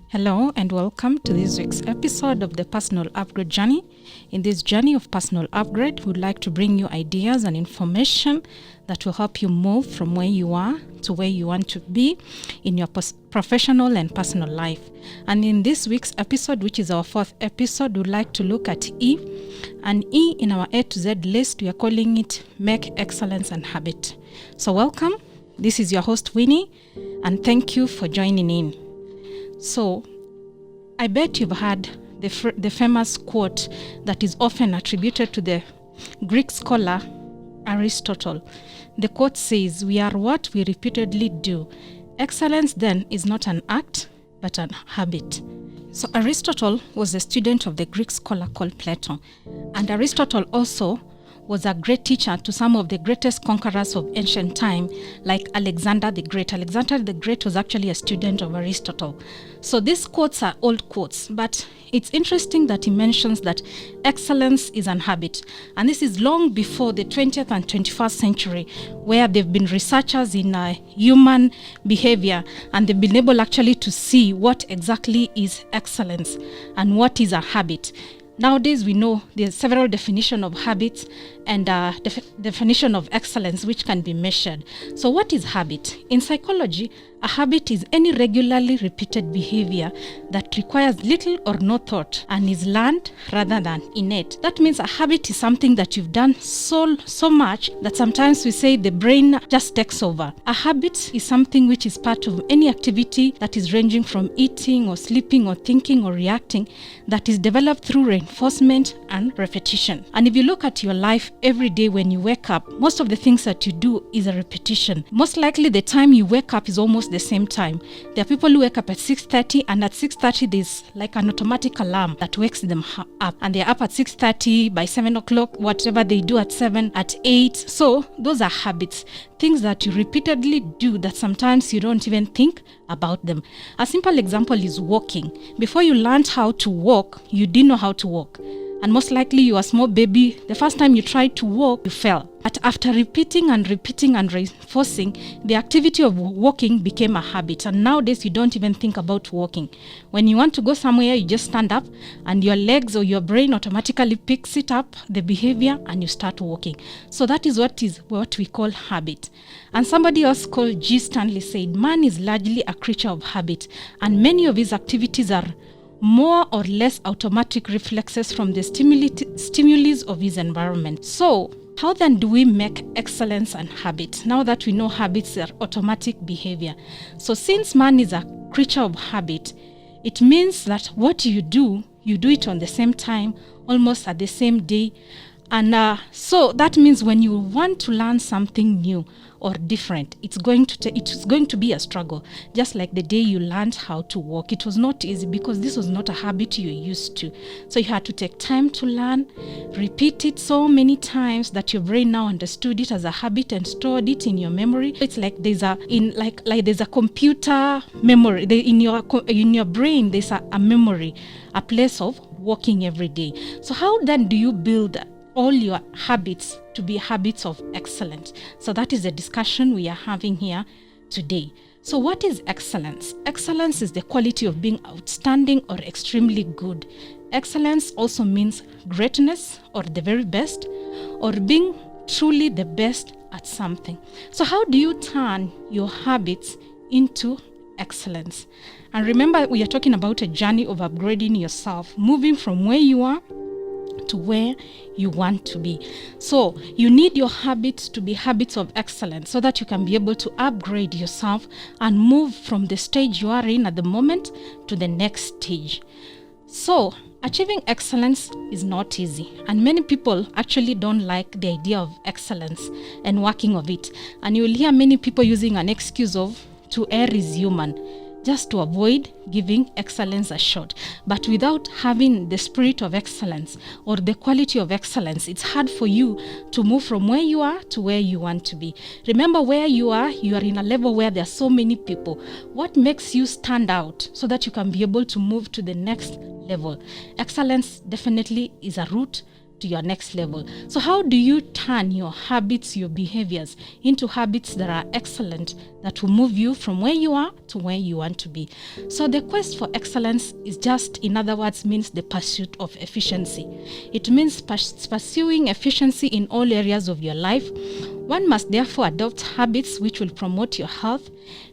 Hello and welcome to this week's episode of the Personal Upgrade Journey. In this journey of personal upgrade, we'd like to bring you ideas and information that will help you move from where you are to where you want to be in your professional and personal life. And in this week's episode, which is our fourth episode, we'd like to look at E. And E in our A to Z list, we are calling it Make Excellence and Habit. So welcome. This is your host, Winnie, and thank you for joining in. So, I bet you've heard the famous quote that is often attributed to the Greek scholar Aristotle. The quote says, "We are what we repeatedly do. Excellence then is not an act, but an habit." So Aristotle was a student of the Greek scholar called Plato. And Aristotle also was a great teacher to some of the greatest conquerors of ancient time, like Alexander the Great. Alexander the Great was actually a student of Aristotle. So these quotes are old quotes, but it's interesting that he mentions that excellence is an habit. And this is long before the 20th and 21st century, where they've been researchers in human behavior, and they've been able actually to see what exactly is excellence and what is a habit. Nowadays, we know there's several definitions of habits and definition of excellence which can be measured. So what is habit? In psychology, a habit is any regularly repeated behavior that requires little or no thought and is learned rather than innate. That means a habit is something that you've done so much that sometimes we say the brain just takes over. A habit is something which is part of any activity that is ranging from eating or sleeping or thinking or reacting that is developed through reinforcement and repetition. And if you look at your life every day when you wake up, most of the things that you do is a repetition. Most likely the time you wake up is almost the same time. There are people who wake up at 6:30, and at 6:30 there's like an automatic alarm that wakes them up, and they're up at 6:30, by 7 o'clock, whatever they do at 7, at 8. So those are habits, things that you repeatedly do that sometimes you don't even think about them. A simple example is walking. Before you learned how to walk, you didn't know how to walk. And most likely you were a small baby. The first time you tried to walk, you fell. But after repeating and reinforcing, the activity of walking became a habit. And nowadays you don't even think about walking. When you want to go somewhere, you just stand up and your legs or your brain automatically picks it up, the behavior, and you start walking. So that is what we call habit. And somebody else called G. Stanley said, "Man is largely a creature of habit, and many of his activities are more or less automatic reflexes from the stimuli of his environment." So, how then do we make excellence and habit? Now that we know habits are automatic behavior. So since man is a creature of habit, it means that what you do it on the same time, almost at the same day. And so that means when you want to learn something new or different, it's going to be a struggle. Just like the day you learned how to walk, it was not easy because this was not a habit you're used to. So you had to take time to learn, repeat it so many times that your brain now understood it as a habit and stored it in your memory. It's like there's a computer memory in your brain. There's a memory, a place of walking every day. So how then do you build all your habits to be habits of excellence? So that is the discussion we are having here today. So what is excellence? Excellence is the quality of being outstanding or extremely good. Excellence also means greatness or the very best, or being truly the best at something. So how do you turn your habits into excellence? And remember, we are talking about a journey of upgrading yourself, moving from where you are to where you want to be. So you need your habits to be habits of excellence so that you can be able to upgrade yourself and move from the stage you are in at the moment to the next stage. So achieving excellence is not easy, and many people actually don't like the idea of excellence and working of it. And you will hear many people using an excuse of "to err is human," just to avoid giving excellence a shot. But without having the spirit of excellence or the quality of excellence, it's hard for you to move from where you are to where you want to be. Remember, where you are in a level where there are so many people. What makes you stand out so that you can be able to move to the next level? Excellence definitely is a route to your next level. So how do you turn your habits, your behaviors into habits that are excellent, that will move you from where you are to where you want to be? So the quest for excellence is just, in other words, means the pursuit of efficiency. It means pursuing efficiency in all areas of your life. One must therefore adopt habits which will promote your health,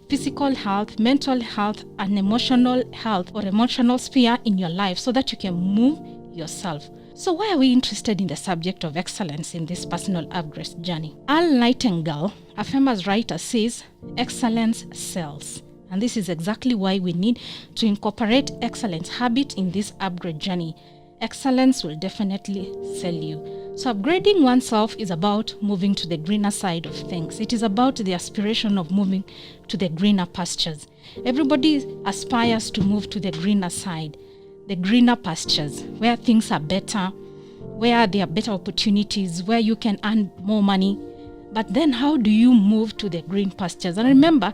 physical health, mental health, and emotional health or emotional sphere in your life so that you can move yourself. So why are we interested in the subject of excellence in this personal upgrade journey? Earl Nightingale, a famous writer, says excellence sells. And this is exactly why we need to incorporate excellence habit in this upgrade journey. Excellence will definitely sell you. So upgrading oneself is about moving to the greener side of things. It is about the aspiration of moving to the greener pastures. Everybody aspires to move to the greener side, the greener pastures, where things are better, where there are better opportunities, where you can earn more money. But then how do you move to the green pastures? And remember,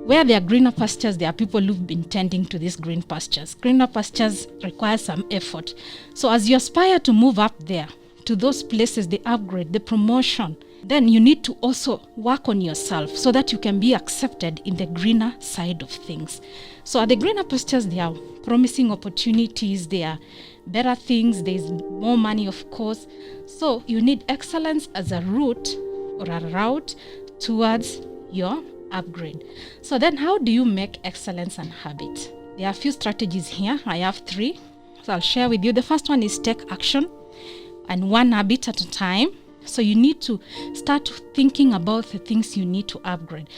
where there are greener pastures, there are people who've been tending to these green pastures. Greener pastures require some effort. So as you aspire to move up there, to those places, the upgrade, the promotion, then you need to also work on yourself so that you can be accepted in the greener side of things. So at the greener pastures, there are promising opportunities, there are better things, there's more money, of course. So you need excellence as a route or a route towards your upgrade. So then how do you make excellence an habit? There are a few strategies here. I have 3. So I'll share with you. The first one is take action, and one habit at a time. So you need to start thinking about the things you need to upgrade.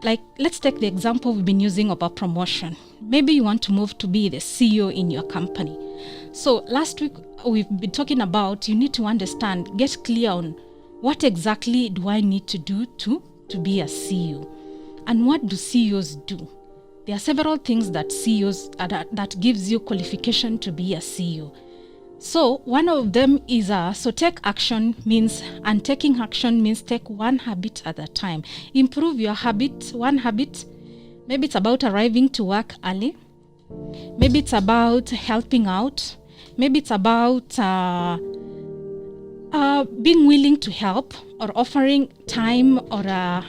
Like, let's take the example we've been using about promotion. Maybe you want to move to be the CEO in your company. So last week we've been talking about, you need to understand, get clear on what exactly do I need to do to be a CEO. And what do CEOs do? There are several things that CEOs that gives you qualification to be a CEO. So one of them is so take action means, and taking action means take one habit at a time. Improve your habit, one habit. Maybe it's about arriving to work early. Maybe it's about helping out. Maybe it's about being willing to help, or offering time or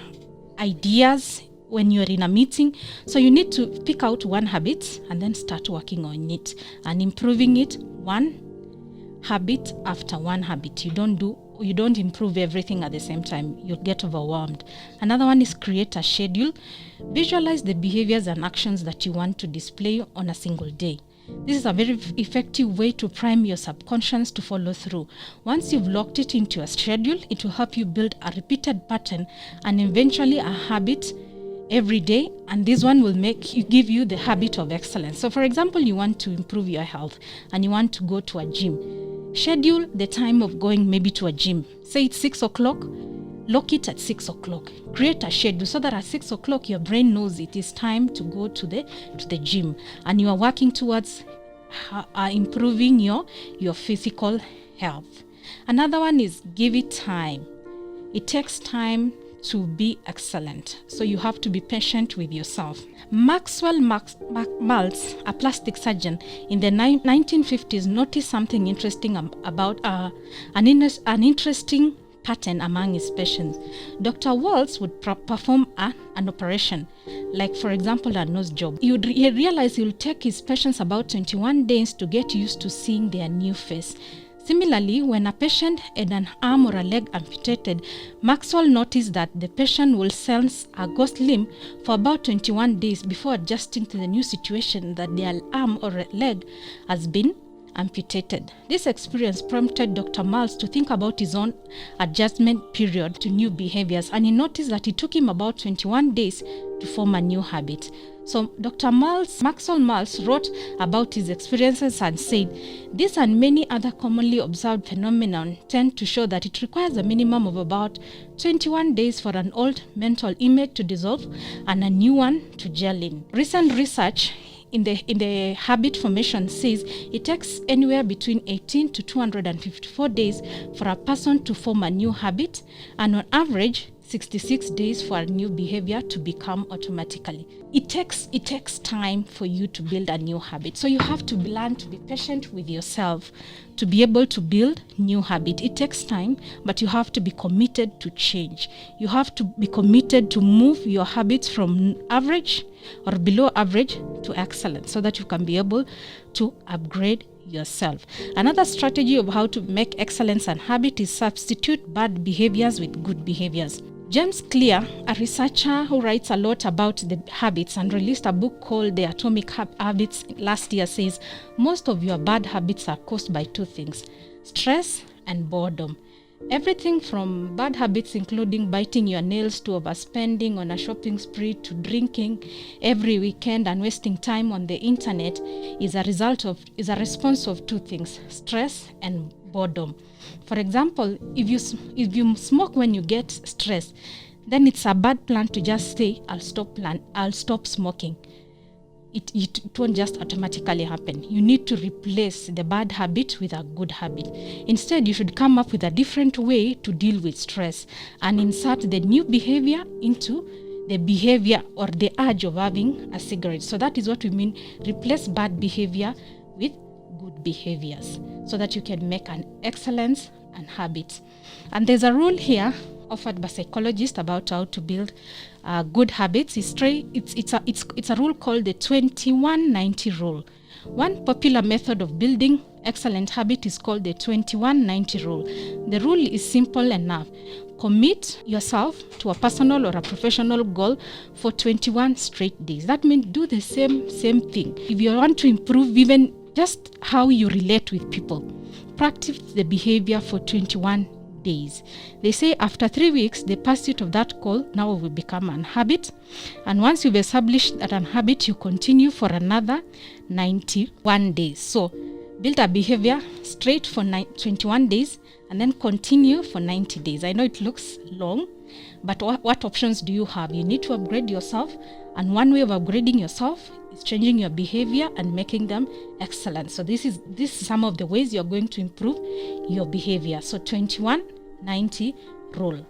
ideas when you're in a meeting. So you need to pick out one habit and then start working on it and improving it one habit after one habit. You don't improve everything at the same time. You'll get overwhelmed. Another one is create a schedule. Visualize the behaviors and actions that you want to display on a single day. This is a very effective way to prime your subconscious to follow through. Once you've locked it into a schedule, it will help you build a repeated pattern and eventually a habit every day, and this one will give you the habit of excellence. So for example, you want to improve your health and you want to go to a gym. Schedule the time of going maybe to a gym. Say it's 6 o'clock, lock it at 6 o'clock. Create a schedule so that at 6 o'clock your brain knows it is time to go to the gym, and you are working towards improving your physical health. Another one is give it time. It takes time to be excellent, so you have to be patient with yourself. Maxwell Maltz, a plastic surgeon in the 1950s, noticed something interesting about an interesting pattern among his patients. Dr. Waltz would perform an operation, like for example a nose job. He realized it would take his patients about 21 days to get used to seeing their new face. Similarly, when a patient had an arm or a leg amputated, Maxwell noticed that the patient will sense a ghost limb for about 21 days before adjusting to the new situation that their arm or leg has been amputated. This experience prompted Dr. Maltz to think about his own adjustment period to new behaviors, and he noticed that it took him about 21 days to form a new habit. So Dr. Maxwell Maltz wrote about his experiences and said, "This and many other commonly observed phenomena tend to show that it requires a minimum of about 21 days for an old mental image to dissolve and a new one to gel in." Recent research in the habit formation says it takes anywhere between 18 to 254 days for a person to form a new habit, and on average 66 days for a new behavior to become automatically. It takes time for you to build a new habit. So you have to learn to be patient with yourself to be able to build new habit. It takes time, but you have to be committed to change. You have to be committed to move your habits from average or below average to excellent so that you can be able to upgrade yourself. Another strategy of how to make excellence an habit is substitute bad behaviors with good behaviors. James Clear, a researcher who writes a lot about the habits and released a book called The Atomic Habits last year, says most of your bad habits are caused by two things: stress and boredom. Everything from bad habits including biting your nails to overspending on a shopping spree to drinking every weekend and wasting time on the internet is a response of two things: stress and boredom. For example, if you smoke when you get stressed, then it's a bad plan to just say I'll stop smoking. It won't just automatically happen. You need to replace the bad habit with a good habit. Instead, you should come up with a different way to deal with stress and insert the new behavior into the behavior or the urge of having a cigarette. So that is what we mean, replace bad behavior with good behaviors so that you can make an excellence and habits. And there's a rule here offered by psychologists about how to build good habits. It's a rule called the 21-90 rule. One popular method of building excellent habit is called the 21-90 rule. The rule is simple enough. Commit yourself to a personal or a professional goal for 21 straight days. That means do the same thing. If you want to improve even just how you relate with people, practice the behavior for 21 days. They say after 3 weeks, the pursuit of that goal now will become an habit. And once you've established that an habit, you continue for another 91 days. So build a behavior straight for 21 days and then continue for 90 days. I know it looks long, but what options do you have? You need to upgrade yourself. And one way of upgrading yourself is changing your behavior and making them excellent. So this is some of the ways you're going to improve your behavior. So 21-90 rule.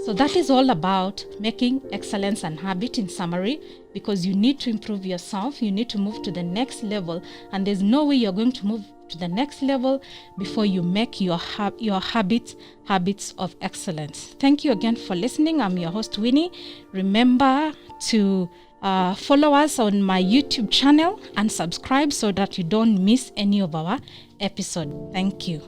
So that is all about making excellence an habit in summary, because you need to improve yourself. You need to move to the next level, and there's no way you're going to move to the next level before you make your habits of excellence. Thank you again for listening. I'm your host, Winnie. Remember to follow us on my YouTube channel and subscribe so that you don't miss any of our episodes. Thank you.